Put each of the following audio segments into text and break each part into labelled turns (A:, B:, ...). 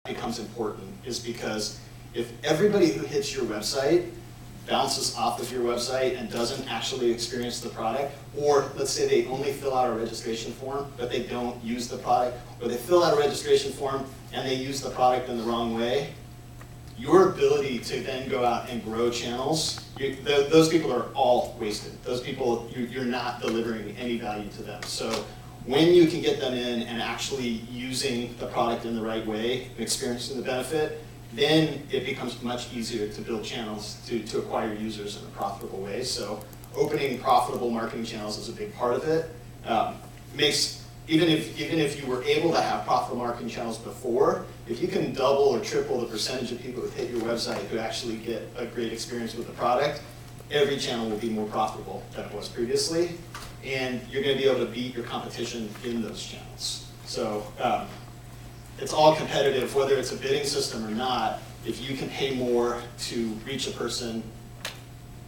A: becomes important is because if everybody who hits your website bounces off of your website and doesn't actually experience the product, or let's say they only fill out a registration form, but they don't use the product, or they fill out a registration form and they use the product in the wrong way, your ability to then go out and grow channels, those people are all wasted. Those people, you're not delivering any value to them. So when you can get them in and actually using the product in the right way, experiencing the benefit, then it becomes much easier to build channels to acquire users in a profitable way. So opening profitable marketing channels is a big part of it. Even if you were able to have profitable marketing channels before, if you can double or triple the percentage of people who hit your website who actually get a great experience with the product, every channel will be more profitable than it was previously, and you're going to be able to beat your competition in those channels. So it's all competitive, whether it's a bidding system or not. If you can pay more to reach a person,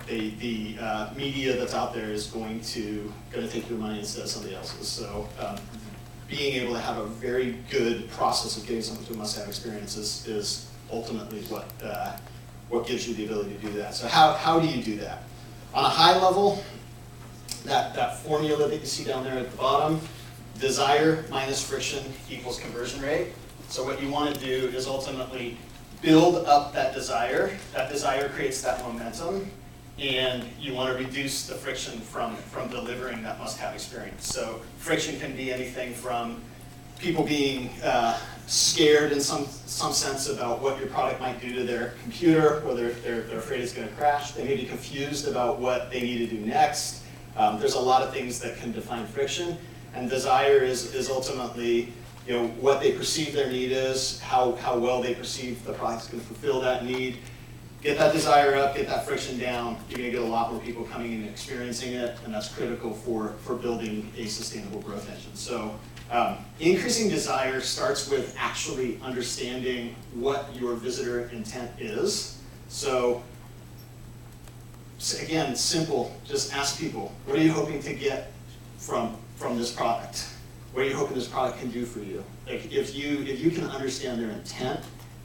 A: the media that's out there is going to take your money instead of somebody else's. So being able to have a very good process of getting someone to a must-have experience is ultimately what gives you the ability to do that. So how do you do that? On a high level, that formula that you see down there at the bottom, desire minus friction equals conversion rate. So what you want to do is ultimately build up that desire. That desire creates that momentum, and you want to reduce the friction from delivering that must-have experience. So friction can be anything from people being scared in some sense about what your product might do to their computer, or they're afraid it's going to crash. They may be confused about what they need to do next. There's a lot of things that can define friction, and desire is ultimately what they perceive their need is, how well they perceive the product's going to fulfill that need. Get that desire up, get that friction down, you're going to get a lot more people coming in and experiencing it, and that's critical for building a sustainable growth engine. So increasing desire starts with actually understanding what your visitor intent is. So again, simple, just ask people, what are you hoping to get from this product? What are you hoping this product can do for you? Like if you can understand their intent.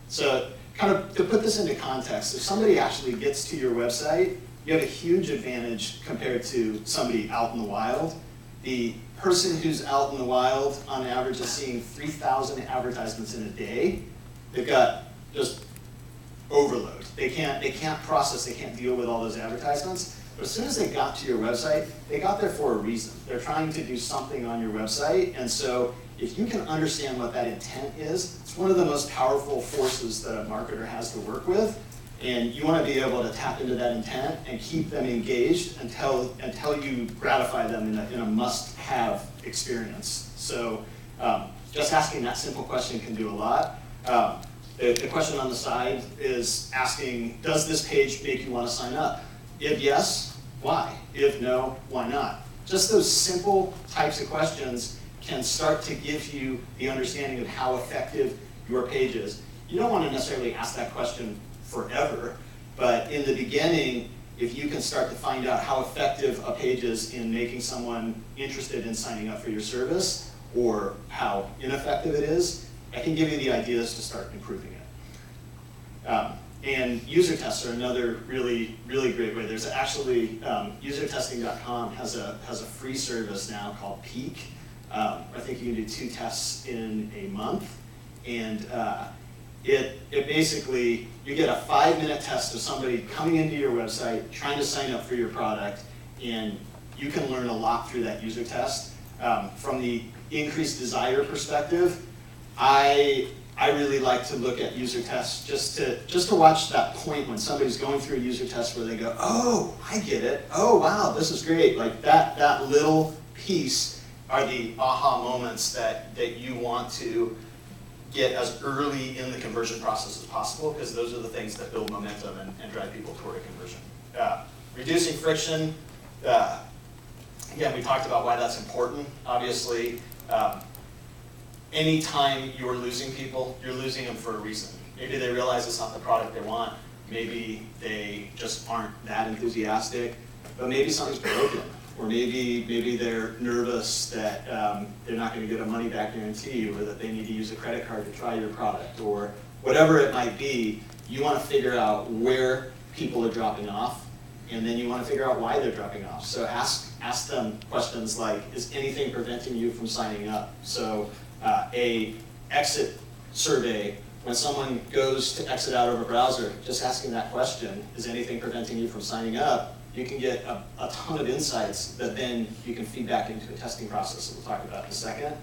A: So kind of to put this into context, if somebody actually gets to your website, you have a huge advantage compared to somebody out in the wild. The person who's out in the wild on average is seeing 3,000 advertisements in a day. They've got just overload. They can't process, they can't deal with all those advertisements. But as soon as they got to your website, they got there for a reason. They're trying to do something on your website, and so if you can understand what that intent is, it's one of the most powerful forces that a marketer has to work with, and you want to be able to tap into that intent and keep them engaged until you gratify them in a must-have experience. So just asking that simple question can do a lot. The question on the side is asking, does this page make you want to sign up? If yes, why? If no, why not? Just those simple types of questions can start to give you the understanding of how effective your page is. You don't want to necessarily ask that question forever, but in the beginning, if you can start to find out how effective a page is in making someone interested in signing up for your service, or how ineffective it is, I can give you the ideas to start improving it. And user tests are another really, really great way. There's actually, usertesting.com has a free service now called Peak. I think you can do 2 tests in a month. And it basically, you get a 5-minute test of somebody coming into your website, trying to sign up for your product, and you can learn a lot through that user test. From the increased desire perspective, I really like to look at user tests just to watch that point when somebody's going through a user test where they go, oh, I get it. Oh, wow, this is great. Like that little piece are the aha moments that you want to get as early in the conversion process as possible, because those are the things that build momentum and drive people toward a conversion. Reducing friction, again, we talked about why that's important. Obviously, anytime you're losing people, you're losing them for a reason. Maybe they realize it's not the product they want. Maybe they just aren't that enthusiastic. But maybe something's broken. or maybe they're nervous that they're not going to get a money back guarantee, or that they need to use a credit card to try your product, or whatever it might be. You want to figure out where people are dropping off, and then you want to figure out why they're dropping off. So ask them questions like, is anything preventing you from signing up? So a exit survey, when someone goes to exit out of a browser, just asking that question, is anything preventing you from signing up? You can get a ton of insights that then you can feed back into a testing process that we'll talk about in a second.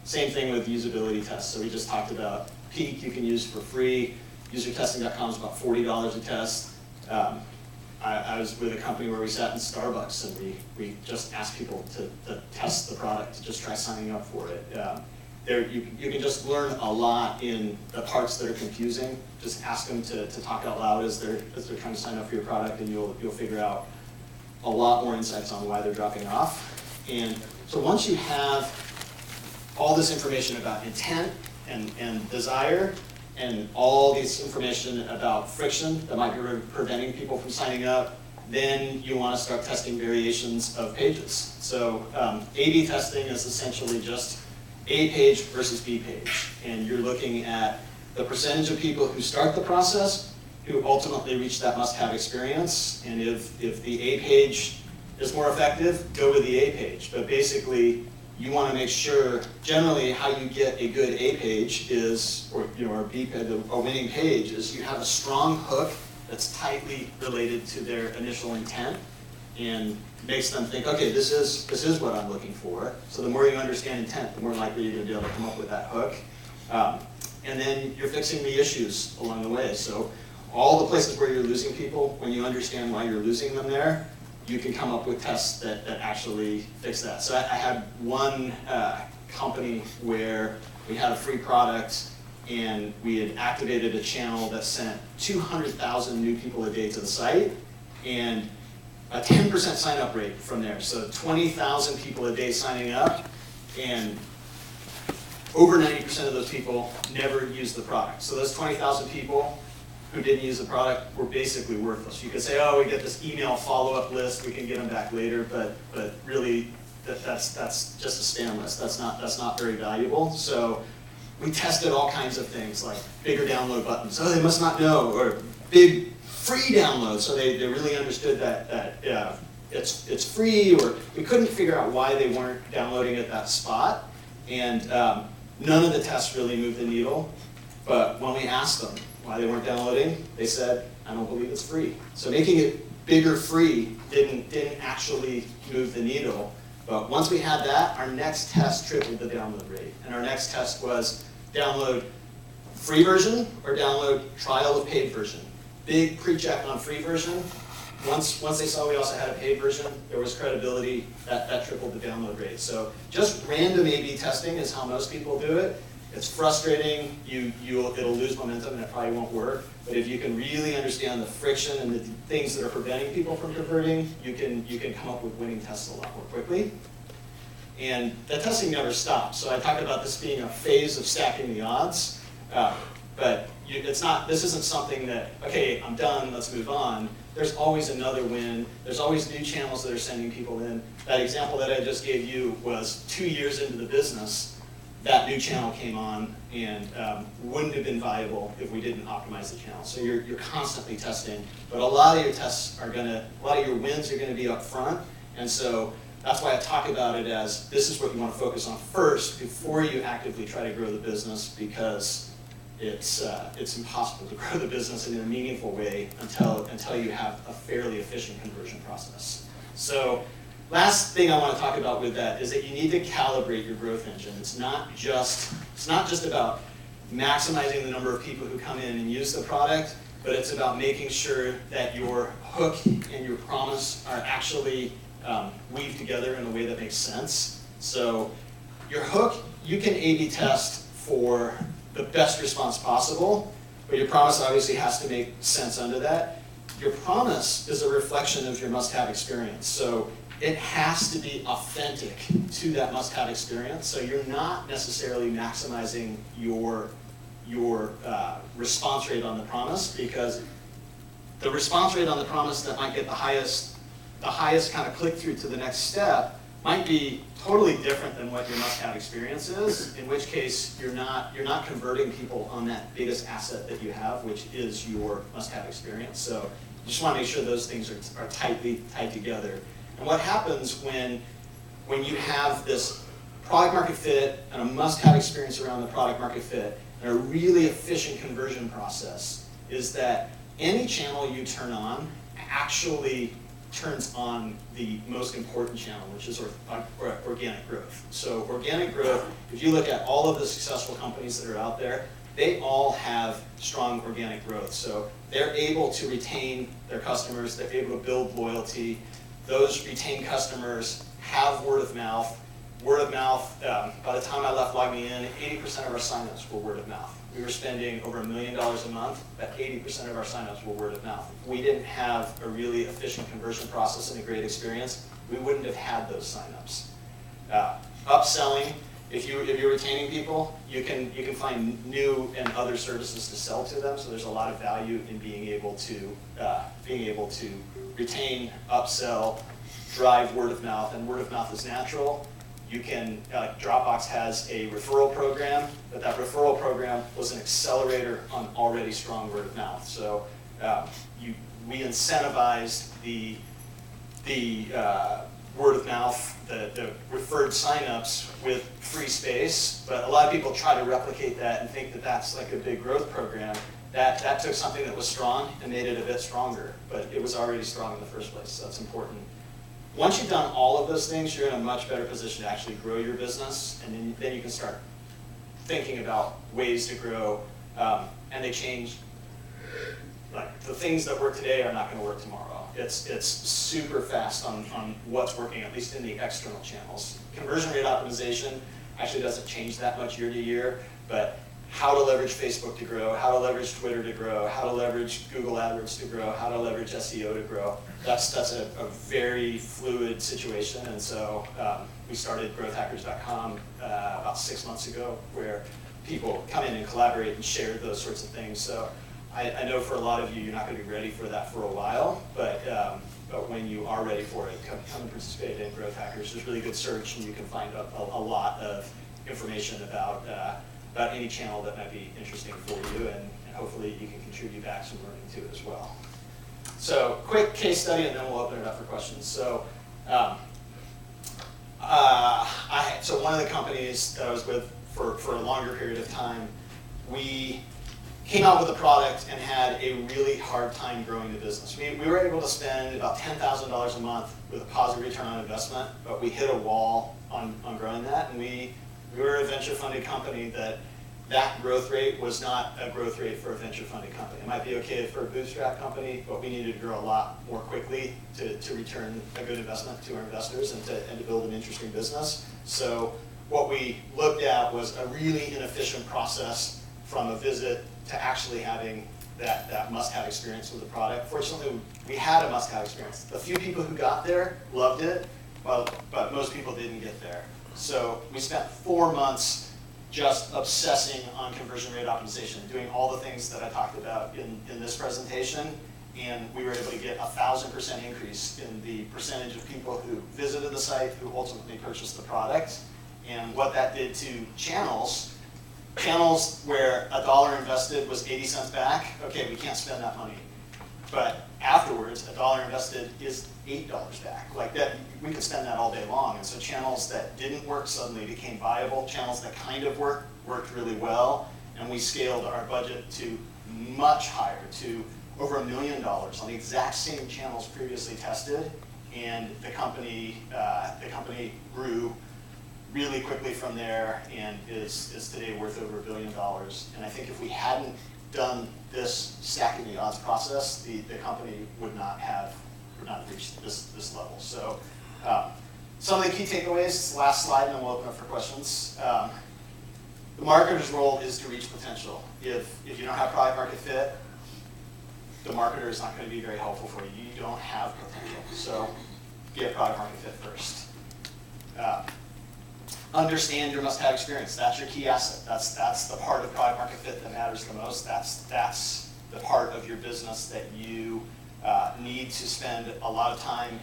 A: Same thing with usability tests. So we just talked about Peak you can use for free. Usertesting.com is about $40 a test. I was with a company where we sat in Starbucks and we just asked people to test the product, to just try signing up for it. You can just learn a lot in the parts that are confusing. Just ask them to talk out loud as they're trying to sign up for your product, and you'll figure out a lot more insights on why they're dropping off. And so once you have all this information about intent and desire, and all this information about friction that might be preventing people from signing up, then you want to start testing variations of pages. So A/B testing is essentially just A page versus B page. And you're looking at the percentage of people who start the process who ultimately reach that must-have experience. And if the A page is more effective, go with the A page. But basically, you want to make sure, generally how you get a good A page is, or a B page, a winning page, is you have a strong hook that's tightly related to their initial intent and makes them think, okay, this is what I'm looking for. So the more you understand intent, the more likely you're going to be able to come up with that hook. And then you're fixing the issues along the way. So all the places where you're losing people, when you understand why you're losing them there, you can come up with tests that actually fix that. So I had one company where we had a free product and we had activated a channel that sent 200,000 new people a day to the site, and a 10% sign up rate from there. So 20,000 people a day signing up, and over 90% of those people never used the product. So those 20,000 people who didn't use the product were basically worthless. You could say, oh, we get this email follow-up list, we can get them back later, but really that's just a spam list. That's not very valuable. So we tested all kinds of things like bigger download buttons. Oh, they must not know, or big free download. So they really understood that it's free, or we couldn't figure out why they weren't downloading at that spot. And none of the tests really moved the needle. But when we asked them why they weren't downloading, they said, I don't believe it's free. So making it bigger free didn't actually move the needle. But once we had that, our next test tripled the download rate. And our next test was download free version or download trial of paid version. Big pre-check on free version. Once they saw we also had a paid version, there was credibility, that tripled the download rate. So just random A/B testing is how most people do it. It's frustrating, it'll lose momentum and it probably won't work. But if you can really understand the friction and the things that are preventing people from converting, you can come up with winning tests a lot more quickly. And the testing never stops. So I talked about this being a phase of stacking the odds, but this isn't something that, okay, I'm done, let's move on. There's always another win. There's always new channels that are sending people in. That example that I just gave you was 2 years into the business. That new channel came on and wouldn't have been viable if we didn't optimize the channel. So you're constantly testing, but a lot of your tests a lot of your wins are gonna be up front. And so that's why I talk about it as this is what you wanna focus on first before you actively try to grow the business, because it's impossible to grow the business in a meaningful way until you have a fairly efficient conversion process. So last thing I want to talk about with that is that you need to calibrate your growth engine. It's not just about maximizing the number of people who come in and use the product, but it's about making sure that your hook and your promise are actually weaved together in a way that makes sense. So your hook, you can A/B test for the best response possible, but your promise obviously has to make sense under that. Your promise is a reflection of your must-have experience. So it has to be authentic to that must-have experience. So you're not necessarily maximizing your response rate on the promise, because the response rate on the promise that might get the highest the highest kind of click-through to the next step might be totally different than what your must-have experience is, in which case you're not converting people on that biggest asset that you have, which is your must-have experience. So you just want to make sure those things are tightly tied together. And what happens when you have this product market fit and a must-have experience around the product market fit and a really efficient conversion process is that any channel you turn on actually turns on the most important channel, which is organic growth. So organic growth, if you look at all of the successful companies that are out there, they all have strong organic growth. So they're able to retain their customers, they're able to build loyalty. Those retained customers have word of mouth. Word of mouth, by the time I left LogMeIn, 80% of our signups were word of mouth. We were spending over $1 million a month, but 80% of our signups were word of mouth. If we didn't have a really efficient conversion process and a great experience, we wouldn't have had those signups. Upselling, if you're retaining people, you can find new and other services to sell to them. So there's a lot of value in being able to retain, upsell, drive word of mouth, and word of mouth is natural. You can, Dropbox has a referral program, but that referral program was an accelerator on already strong word of mouth. So we incentivized the word of mouth, the referred signups with free space, but a lot of people try to replicate that and think that that's like a big growth program. That took something that was strong and made it a bit stronger, but it was already strong in the first place, so that's important. Once you've done all of those things, you're in a much better position to actually grow your business, and then you can start thinking about ways to grow, and they change. Like the things that work today are not going to work tomorrow. It's super fast on what's working, at least in the external channels. Conversion rate optimization actually doesn't change that much year to year, but how to leverage Facebook to grow, how to leverage Twitter to grow, how to leverage Google AdWords to grow, how to leverage SEO to grow. That's a very fluid situation, and so we started growthhackers.com about 6 months ago, where people come in and collaborate and share those sorts of things. So I know for a lot of you, you're not going to be ready for that for a while, but when you are ready for it, come and participate in Growth Hackers. There's really good search, and you can find a lot of information about any channel that might be interesting for you, and hopefully you can contribute back some learning to it as well. So quick case study, and then we'll open it up for questions. So so one of the companies that I was with for a longer period of time, we came out with a product and had a really hard time growing the business. We were able to spend about $10,000 a month with a positive return on investment, but we hit a wall on growing that, and we were a venture-funded company that growth rate was not a growth rate for a venture-funded company. It might be okay for a bootstrap company, but we needed to grow a lot more quickly to return a good investment to our investors and to build an interesting business. So what we looked at was a really inefficient process from a visit to actually having that must-have experience with the product. Fortunately, we had a must-have experience. The few people who got there loved it, but most people didn't get there. So we spent 4 months just obsessing on conversion rate optimization, doing all the things that I talked about in this presentation, and we were able to get 1,000% increase in the percentage of people who visited the site, who ultimately purchased the product. And what that did to channels where $1 invested was 80 cents back, okay, we can't spend that money. But afterwards, $1 invested is $8 back. Like that, we could spend that all day long. And so channels that didn't work suddenly became viable. Channels that kind of worked really well. And we scaled our budget to much higher, to over $1 million on the exact same channels previously tested. And the company grew really quickly from there and is today worth over $1 billion. And I think if we hadn't done this stacking the odds process, the company would not have reached this level. So some of the key takeaways, last slide, and then we'll open up for questions. The marketer's role is to reach potential. If you don't have product market fit, the marketer is not going to be very helpful for you. You don't have potential. So get product market fit first. Understand your must-have experience. That's your key asset. That's the part of product market fit that matters the most. That's the part of your business that you need to spend a lot of time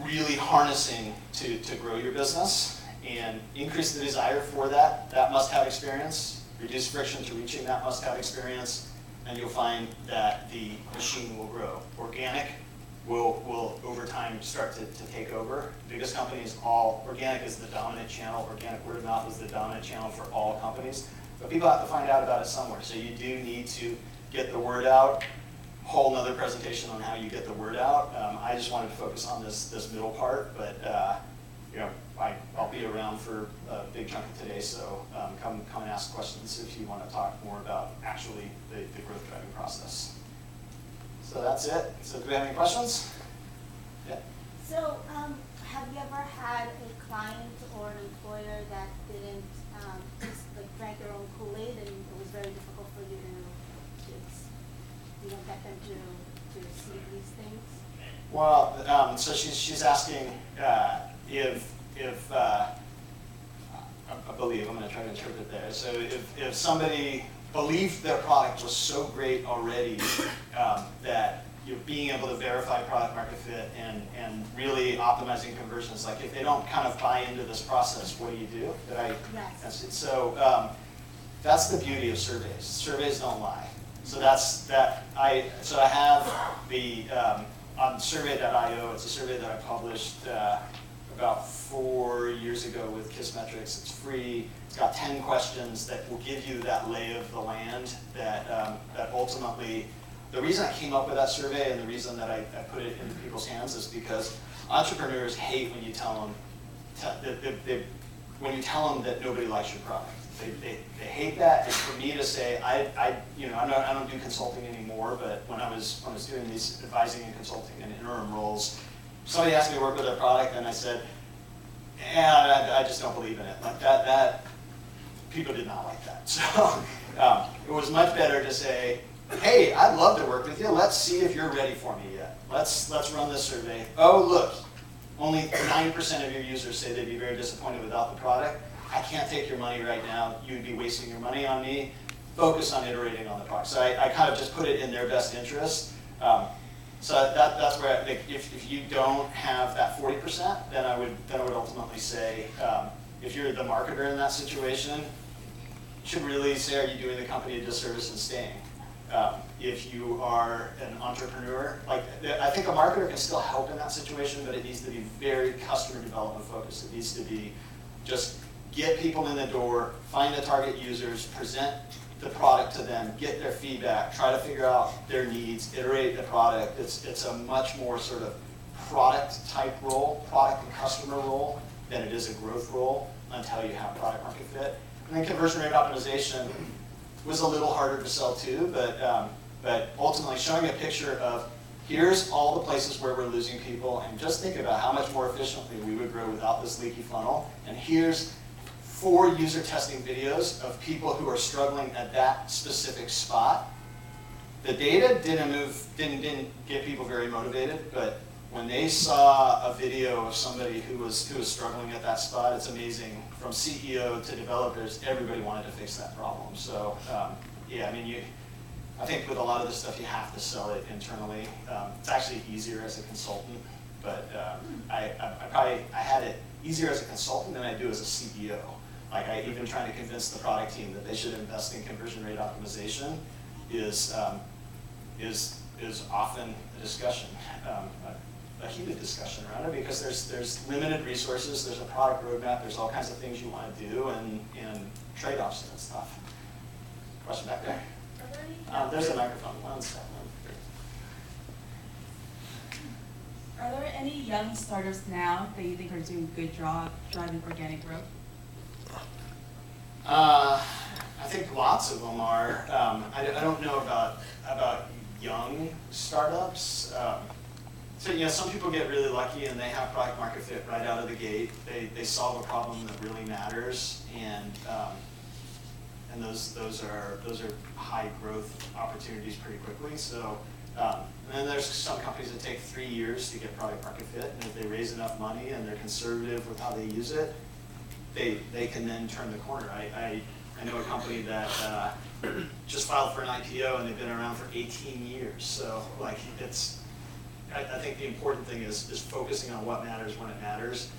A: really harnessing to grow your business and increase the desire for that must-have experience, reduce friction to reaching that must-have experience, and you'll find that the machine will grow. Organic will over time start to take over. Biggest companies, organic is the dominant channel. Organic word of mouth is the dominant channel for all companies. But people have to find out about it somewhere. So you do need to get the word out. Whole nother presentation on how you get the word out. I just wanted to focus on this middle part, but I'll be around for a big chunk of today, so come and ask questions if you want to talk more about actually the growth driving process. So that's it. So do we have any questions? Yeah.
B: So have you ever had a client or an employer that didn't just like drank their own Kool-Aid and it was very difficult for you to get them to see these things?
A: Well, so she's asking if I believe, I'm going to try to interpret there. So if somebody believed their product was so great already that you're being able to verify product market fit and really optimizing conversions, like if they don't kind of buy into this process, what do you do?
B: Yes.
A: So that's the beauty of surveys. Surveys don't lie. So I have the on survey.io. It's a survey that I published about 4 years ago with Kissmetrics. It's free. It's got 10 questions that will give you that lay of the land that ultimately, the reason I came up with that survey and the reason that I put it into people's hands is because entrepreneurs hate when you tell them that nobody likes your product. They hate that. And for me to say, I don't do consulting anymore, but when I was doing these advising and consulting and interim roles, somebody asked me to work with a product, and I said, I just don't believe in it. Like that people did not like that. So it was much better to say, hey, I'd love to work with you. Let's see if you're ready for me yet. Let's run this survey. Oh, look, only 9% of your users say they'd be very disappointed without the product. I can't take your money right now. You'd be wasting your money on me. Focus on iterating on the product. So I kind of just put it in their best interest. So that's where, if you don't have that 40%, then I would ultimately say, if you're the marketer in that situation, you should really say, are you doing the company a disservice and staying? If you are an entrepreneur, I think a marketer can still help in that situation, but it needs to be very customer development focused. It needs to be just get people in the door, find the target users, present the product to them, get their feedback, try to figure out their needs, iterate the product. It's a much more sort of product type role, product and customer role, than it is a growth role until you have product market fit. And then conversion rate optimization was a little harder to sell too, but ultimately showing a picture of here's all the places where we're losing people, and just think about how much more efficiently we would grow without this leaky funnel. And here's 4 user testing videos of people who are struggling at that specific spot. The data didn't get people very motivated, but when they saw a video of somebody who was struggling at that spot, it's amazing. From CEO to developers, everybody wanted to fix that problem. So yeah, I mean, I think with a lot of this stuff, you have to sell it internally. It's actually easier as a consultant, but I had it easier as a consultant than I do as a CEO. Like I even trying to convince the product team that they should invest in conversion rate optimization is often a discussion, a heated discussion around it, because there's limited resources, there's a product roadmap, there's all kinds of things you want to do, and trade-offs and stuff. Question back there? There's a microphone. One second.
C: Are there any young startups now that you think are doing a good job driving organic growth?
A: I think lots of them are. I don't know about young startups. So some people get really lucky and they have product market fit right out of the gate. They solve a problem that really matters, and those are high growth opportunities pretty quickly. So and then there's some companies that take 3 years to get product market fit, and if they raise enough money and they're conservative with how they use it, they can then turn the corner. I know a company that just filed for an IPO and they've been around for 18 years. So like I think the important thing is focusing on what matters when it matters.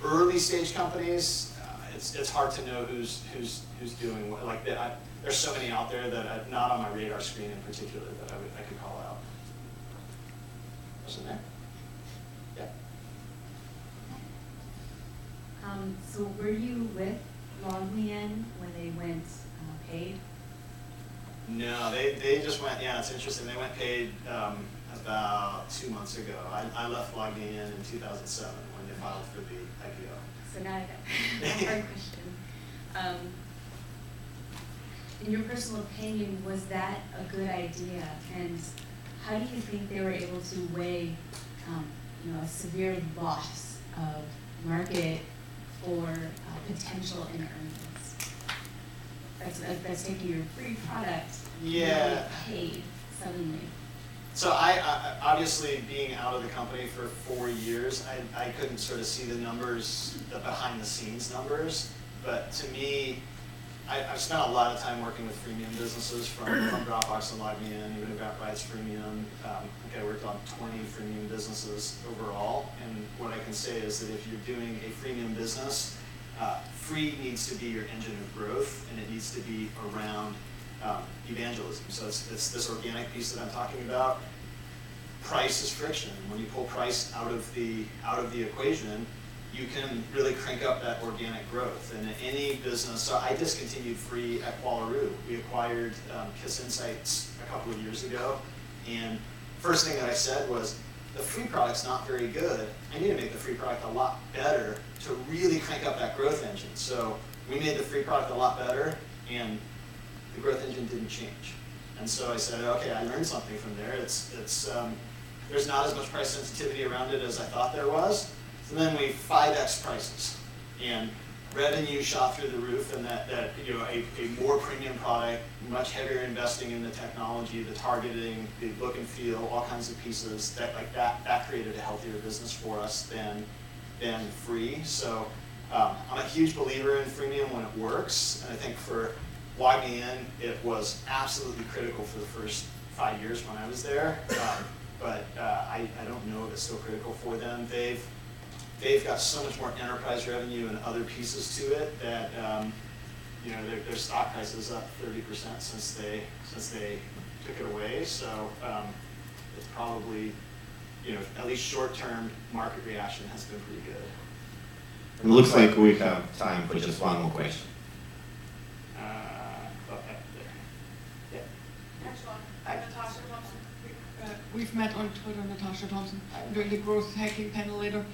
A: Early stage companies, it's hard to know who's doing what. Like there's so many out there that are not on my radar screen in particular that I could call out. Question there? Yeah.
D: So were you with LogMeIn when they went paid?
A: No, they just went, yeah, it's interesting. They went paid about 2 months ago. I left LogMeIn in 2007 when they filed for the IPO.
D: So now I got one more question. In your personal opinion, was that a good idea? And how do you think they were able to weigh a severe loss of market for potential in earnings? That's taking your free product and
A: Yeah.
D: paid suddenly.
A: So I obviously being out of the company for 4 years, I couldn't sort of see the numbers, the behind the scenes numbers. But to me, I've spent a lot of time working with freemium businesses from Dropbox and LogMeIn, even about Rights Freemium. I worked on 20 freemium businesses overall. And what I can say is that if you're doing a freemium business, free needs to be your engine of growth, and it needs to be around evangelism. So it's this organic piece that I'm talking about. Price is friction. When you pull price out of the equation, you can really crank up that organic growth. And any business, so I discontinued free at Wallaroo. We acquired Kiss Insights a couple of years ago, and first thing that I said was, the free product's not very good. I need to make the free product a lot better to really crank up that growth engine. So we made the free product a lot better, and the growth engine didn't change. And so I said, okay, I learned something from there. There's not as much price sensitivity around it as I thought there was. So then we 5x prices, and revenue shot through the roof, and that a more premium product, much heavier investing in the technology, the targeting, the look and feel, all kinds of pieces that created a healthier business for us than free. So I'm a huge believer in freemium when it works, and I think for LogMeIn, it was absolutely critical for the first 5 years when I was there, but I don't know if it's still critical for them. They've got so much more enterprise revenue and other pieces to it that their stock price is up 30% since they took it away. So it's probably at least short-term market reaction has been pretty good.
E: It looks like we have time for just one more question.
F: Natasha Thompson. We've met on Twitter, Natasha Thompson, during the growth hacking panel later.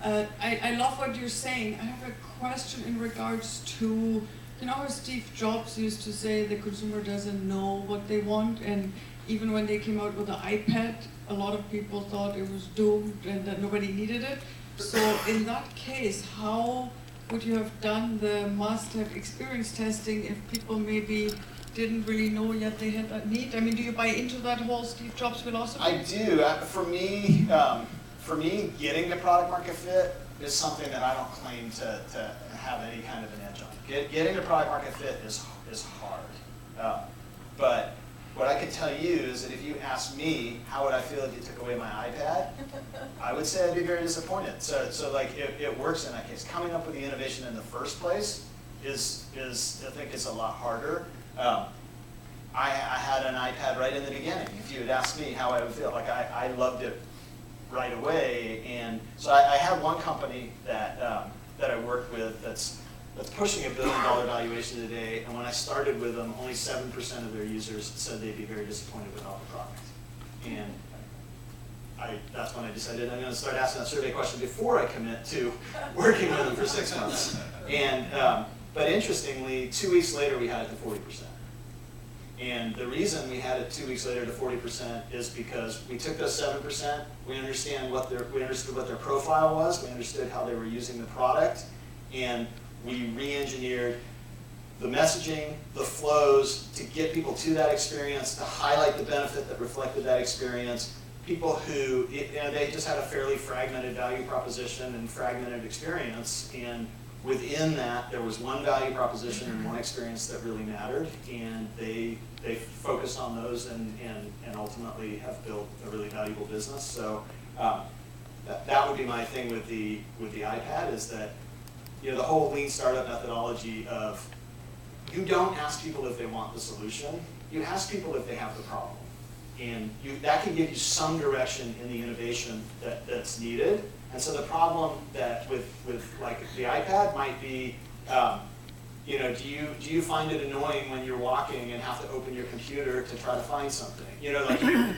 F: I love what you're saying. I have a question in regards to, how Steve Jobs used to say the consumer doesn't know what they want, and even when they came out with the iPad, a lot of people thought it was doomed and that nobody needed it. So in that case, how would you have done the must-have experience testing if people maybe didn't really know yet they had that need? I mean, do you buy into that whole Steve Jobs philosophy?
A: I do. For me, getting the product market fit is something that I don't claim to have any kind of an edge on. Getting the product market fit is hard. But what I can tell you is that if you ask me how would I feel if you took away my iPad, I would say I'd be very disappointed. So like it works in that case. Coming up with the innovation in the first place is I think it's a lot harder. I had an iPad right in the beginning. If you had asked me how I would feel, like I loved it right away. And so I have one company that I worked with that's pushing $1 billion valuation today. And when I started with them, only 7% of their users said they'd be very disappointed without the product. And that's when I decided I'm going to start asking that survey question before I commit to working with them for 6 months. And but interestingly, 2 weeks later, we had it to 40%. And the reason we had it 2 weeks later to 40% is because we took those 7%, we understood what their profile was, we understood how they were using the product, and we re-engineered the messaging, the flows to get people to that experience, to highlight the benefit that reflected that experience. People who, they just had a fairly fragmented value proposition and fragmented experience, and within that, there was one value proposition and one experience that really mattered, and they focused focused on those and ultimately have built a really valuable business. So that would be my thing with the iPad, is that, you know, the whole lean startup methodology of, you don't ask people if they want the solution, you ask people if they have the problem. And that can give you some direction in the innovation that's needed. And so the problem that with like the iPad might be, you know, do you find it annoying when you're walking and have to open your computer to try to find something? You know,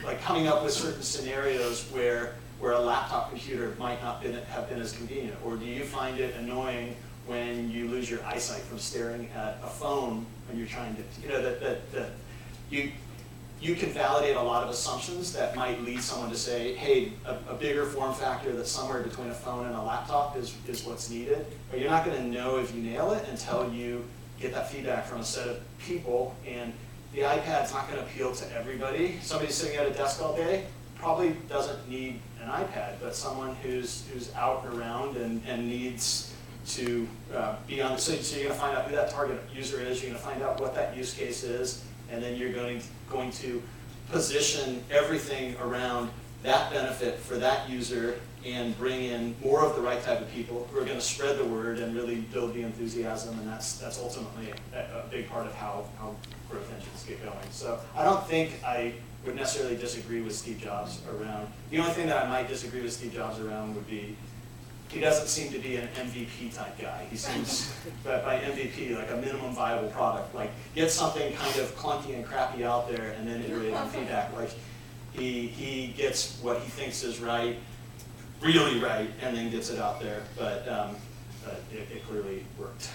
A: like coming up with certain scenarios where a laptop computer might not have been as convenient. Or do you find it annoying when you lose your eyesight from staring at a phone when you're trying to, you know, that you can validate a lot of assumptions that might lead someone to say, hey, a bigger form factor that's somewhere between a phone and a laptop is what's needed. But you're not going to know if you nail it until you get that feedback from a set of people. And the iPad's not going to appeal to everybody. Somebody sitting at a desk all day probably doesn't need an iPad, but someone who's out and around and needs to be on. So you're going to find out who that target user is. You're going to find out what that use case is. And then you're going to position everything around that benefit for that user and bring in more of the right type of people who are going to spread the word and really build the enthusiasm. And that's ultimately a big part of how growth engines get going. So I don't think I would necessarily disagree with Steve Jobs around. The only thing that I might disagree with Steve Jobs around would be, he doesn't seem to be an MVP type guy. He seems, by MVP, like a minimum viable product. Like, get something kind of clunky and crappy out there and then iterate on feedback. Like, he gets what he thinks is right, really right, and then gets it out there. But it clearly worked.